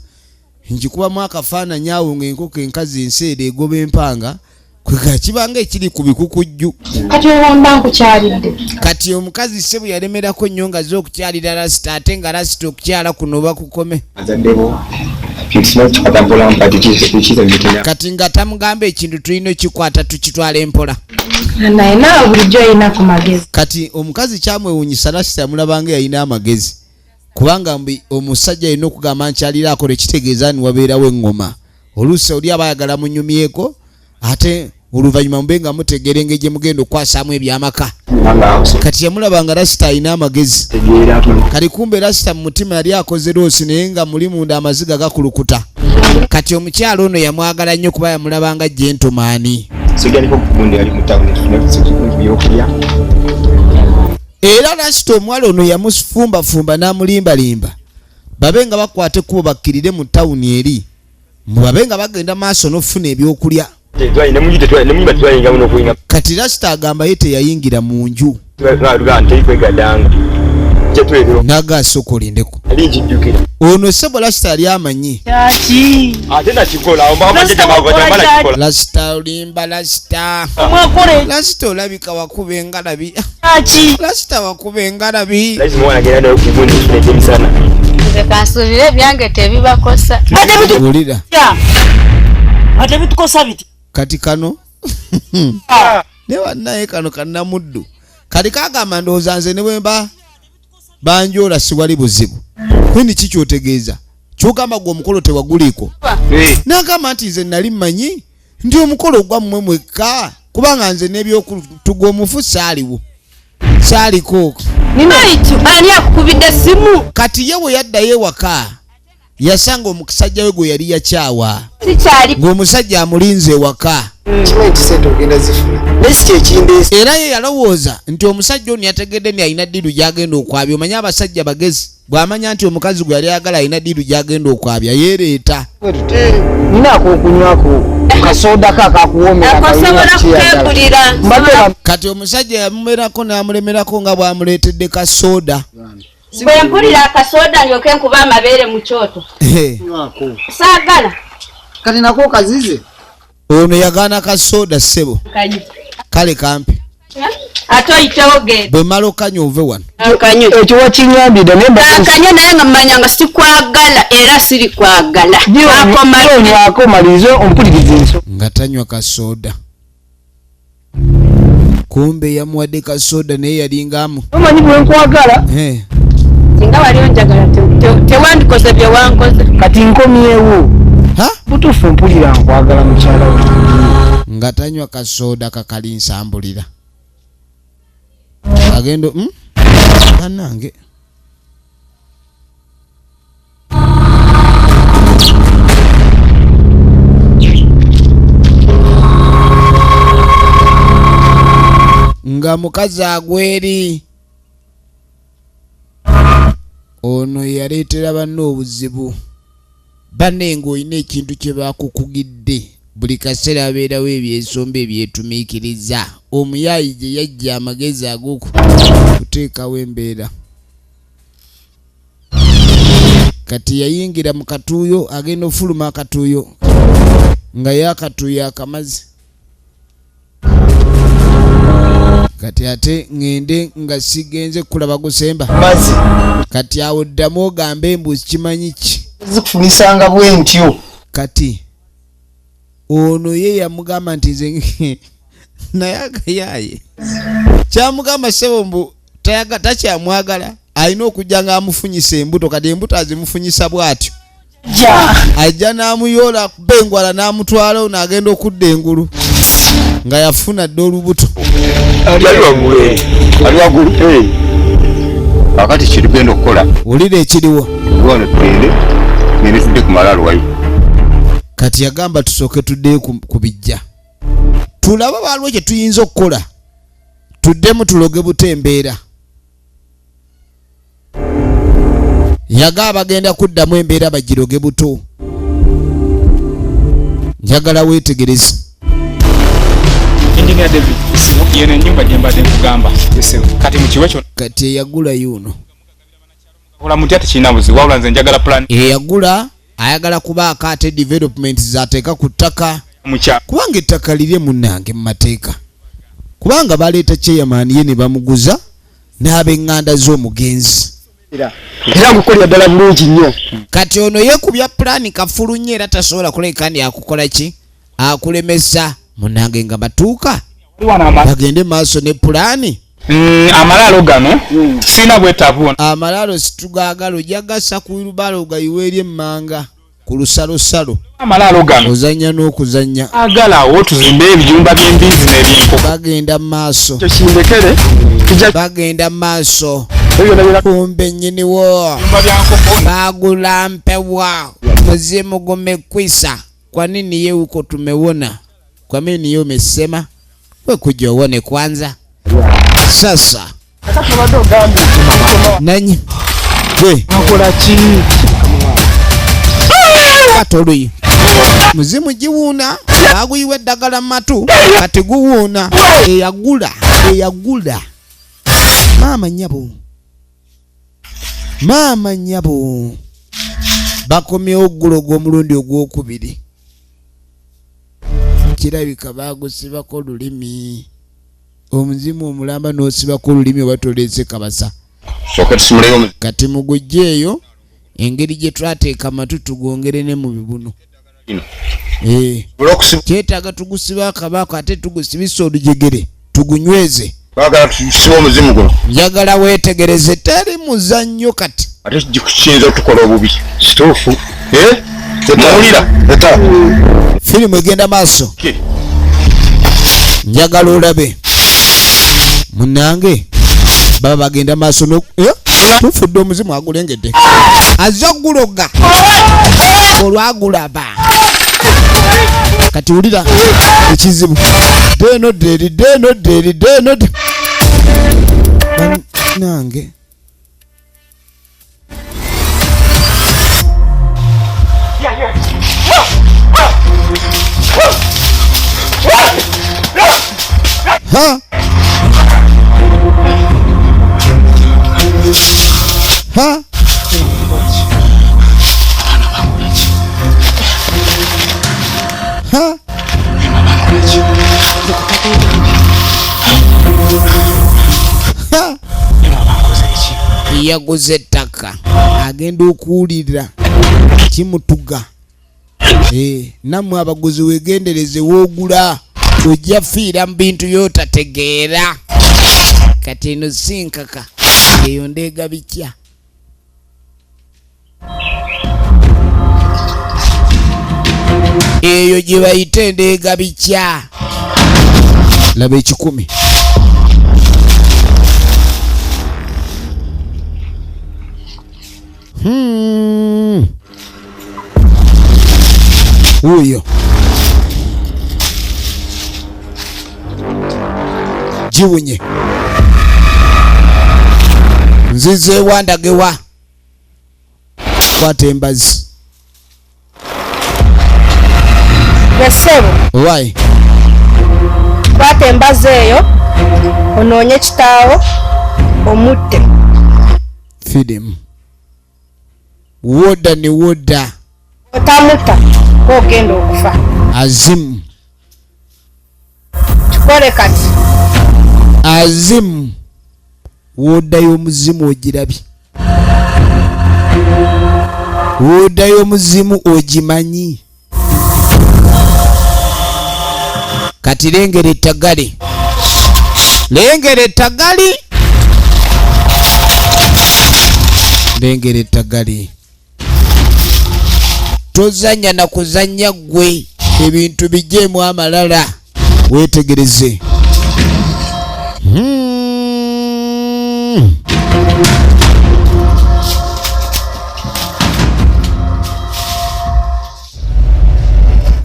Nkikubamu akafaananyi awo ng'enkoko enkazi enseera egoba empanga kwe kibanga ekiri ku bikukujju. Kati owamba nkukyalidde. Kati omukazi ssebo yalemerako nnyo nga ze okukyalira Lasita ate nga Lasita okukyala kuno bakukome. Kati nga tamugamba ekintu tulina okikwata tukitwala empola. Naye naawe bulijjo olina ku magezi. Kati omukazi kyamwewuunyisa Lasita yamulabanga yalina amagezi. Kubanga mbi omusajja alina okugamba nkyalira akola ekitegeeza ni wabeerawo eŋŋoma. Oluusi oli aba ayagala munyumyeko ate oluvannyuma mube nga mutegeera engeri gye mugenda okwasaamu ebyamaka. Kati yamulabanga Lasita alina amagezi. Kati kumbe Lasita mu mutima yali akoze loosi naye nga muli munda amaziga gakulukuta. Kati omukyalo ono yamwagala nnyo kuba yamulabanga gyentomaani. Era Lasita omuwala ono yamufumbafumba n'amulimbalimba babe nga bakwata ekkubo bakkirire mu tawuni eri babe nga bagenda maaso n'ofuna ebyokulya. Kati Lasita agamba ye teyayingira mu nju n'agasokolindeko. Ono ssebo Lasita yali amanyi. Lasita olimba Lasita. Lasita olabika wakuba engalabi. Lasita wakuba engalabi. Kasulire byange tebibakosa. Olira. Ate bitukosa biti. Kati kano. Ne wannaye kano kannamuddu. Kati kagamba ndowooza nze ne bwemba banjoola siwali buzibu. Kwini ki kyotegeeza? Kyogamba gwe omukolo tewaguliko. N'agamba nti nze nali mmanyi ndi omukolo gwammwe mwekka kubanga nze n'ebyokutuga omufu saaliwo. Saaliko. Nimaitu ani akukubidde simu? Kati ye bwe yaddayo ewaka yasanga omusajja we gwe yali yakyawa. Sikyali. Ng'omusajja amulinze ewaka. Kimanyi sente ogenda zifuna. Nesi kyekindesi. Era ye yalowooza nti omusajja ono yategedde ni alina ddiru gy'agenda okwabya. Omanyi abasajja bagezi bw'amanya nti omukazi gwe yali ayagala alina ddiru gy'agenda okwabya yeereeta. Nina akokunywako. kasoda kakakuwomera akosobola kukegulira kati omusajja yamumerako n'amulemerako nga bw'amuleetedde kasoda. bwe mpulira akasoda ndyoke nkuba amabeere mu kyoto saagala kati nako kazize ono yagaana kasoda ssebo kale kampi ate oyitewo genda bwe mala okanywa ove wano ekyo wakinyambidde akanye naye nga mmanya nga sikwagala era sirikwagala ako malirize ompuliriza enso nga tanywa kasoda kumbe yamuwadde kasoda naye yalingaamu omanyi bwe nkwagala singa wali onjagala tewandikoze bye wankoze kati nkomyewo butuufu mpulira nkwagala mukyala we nga tanywa kasoda kakali nsambulira agendo banange nga mukazi agweri ono yaleetera banne obuzibu banne ng'olina ekintu kye bakukugidde buli kaseera abeerawo ebyensomba ebyetumiikiriza omuyaayi gye yajja amagezi ag'okuteekawo embeera kati yayingira mu katuuyo agenda ofuluma akatuuyo nga yakatuuyo akamazi kati ate ngende nga sigenze kulaba gusemba mazi kati awo ddamu ogambe embuzi kimanyi ki zikufunisanga bwe ntyo kati ono ye yamugamba nti nze naye agayaye kyamugamba sebo mbu takyamwagala alina okujja nga amufunyisa embuto kati embuto azimufunyisa bw'atyo ajja n'amuyoola kuba engwala n'amutwalawo n'agenda okudda engulu nga yafuna dde olubuto ali waggulu akati kirigenda okukola olira ekiriwo wano tugende ngende tudde ku malaalo wayi kati yagamba tusooke tuddeyo ku bijja tulaba baaliwo kye tuyinza okukola tuddemu tuloge butembeera yaga bagenda kuddamu embeera bagiroge buto njagala weetegereza Engineer David yene nyumba gye mbadde nkugamba kati mu kiwe kyo kati eyagula yuno ola muti ate kirina buzibu wabula nze njagala plan eyagula ayagala kuba akaate development zateeka ku ttaka kubanga ettaka lirye munnange mu mateeka kubanga baleeta kyeyamaani ye ne bamuguza n'ab'eŋŋanda z'omugenzi era ngukolera ddala bulungi nnyo kati ono yeekubya pulaani kafulu nnyo era tasobola kuleka ndi akukola ki akulemesa munnange nga batuuka bagende maaso ne pulaani amalaalo gano sina bwetaavu amalaalo situgaagala ojagasa ku wirubalo gayiwa eri emmanga ku lusalosalo amalaalo gano ozannya n'okuzannya agalawo tuzimbe ebiyumba by'embizi n'ebyenko bagenda maaso kyokindekere bagenda maaso kumbe nnyiniwo bagula mpewa muzimu gumekwisa kwa nini ye uko tumewona kwa nini ye umesema we kuja uone kwanza sasa nanyi we nakola ki katolui muzimu giwuuna baguyiwa eddagala mu matu kati guwuuna eyagula maama nyabo bakomyewo ogulogo omulundi ogwokubiri kirabika bagusibako olulimi omuzimu omulamba n'osibako olulimi oba toleese kabasa kati mugujjeeyo engeri gye twateeka amatu tugongere ne mu bibuno kyetaaga tugusiba akabaako ate tugusibisa olujegere tugunyweze njagala weetegereze teri muzannyo kati ate kiyinza otukola obubi kituufu mawulira firimu egenda maaso njagala olabe munnange baba bagenda maaso tufudde omuzimu agulengedde azze okuguloga olwagulaba kati wulira ekizibu denoderi nange Ha? Ha? Ha? Ha? Yaguze ettaka agenda okuwulira kimutuga. Nammwe abaguzi wegendereze woogula ojja fiira mu bintu by'otategeera. Kati eno si nkaka eyo ndeegabikya. Eyo gye bayita endeegabikya. Laba 10. Uyo jiwunye nzize wandagewa kwata embazi. Yasebo Why? kwata embazi eyo onoonye kitaawo omutte. Feed him. Woda ni woda. Otamuta ogenda okufa. Azim. Kikole kati. Azim. Woda y'omuzimu ogirabye. Woda y'omuzimu ogimanyi. Kati lengera ettagale. Lengera ettagale. Lengera ettagale. Tozanya na kuzanya gwe ebintu bijjeemu amalala weetegereze.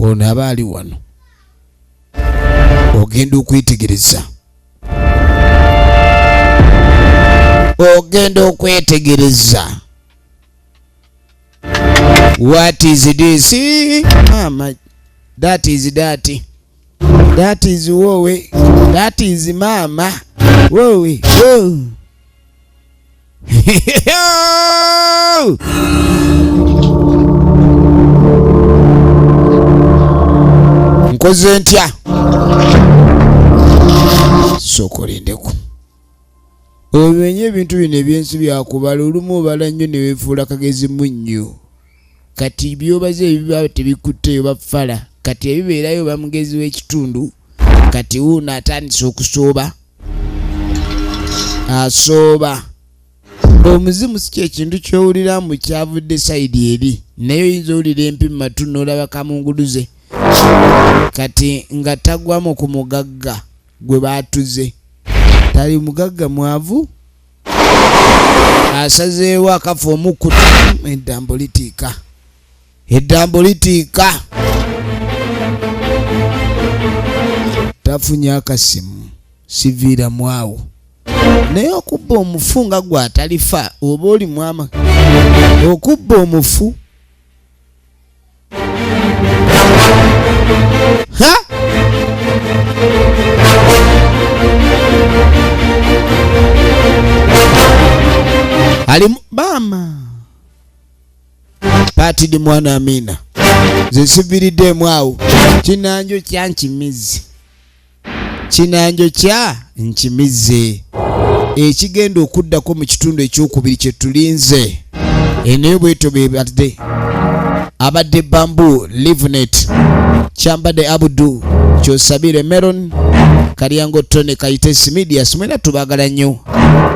Ono aba ali wano ogenda okwetegereza. Ogenda okwetegereza. What is this? Mama, that is that. That is wowe. That is mama. Wowe. Oh. Nkoze ntya. Sokolindeko. Obenye ebintu bino ebyensi byakubala olumu obala nnyo ne weefuula kagezi munnyo. Kati byobaze ebiba tebikutte bafala. Kati ebibeerayo bamugezi w'ekitundu. Kati wuno atandise okusooba. Asooba. Omuzimu si kyekintu ky'owulira mu kyavudde sayidi eri. Naye oyinza owulira empi mu matu n'olaba kamunguluze. Kati nga tagwamu ku mugagga gwe baatuze. Tali mugagga mwavu. Asazeewo akafa omukkutu. Eddambo litiika. Eddambo litiika. Tafunye akasimu. Siviira mwawo. Naye okubba omufu nga gwe atalifa oba oli mwama. Okubba omufu. Ha? Ali mama. Patidi mwana Amina. Zesiviridde mwawo. Kinanjo kya nkimizi. Kinanjo kya nkimize. Ekigenda okuddako mu kitundu ekyokubiri kye tulinze. Eneyo bweto bebadde. Abadde Bambu, Livenet, Chambade Abudu, Kyosabire Meron, Kariango Tone Kaitesi Media. Sumena tubagala nnyo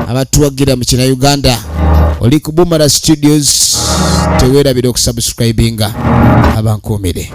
abatuwagira mu kina Uganda. Oli ku Bumara Studios. Teweerabira okusubscribinga abankuumire.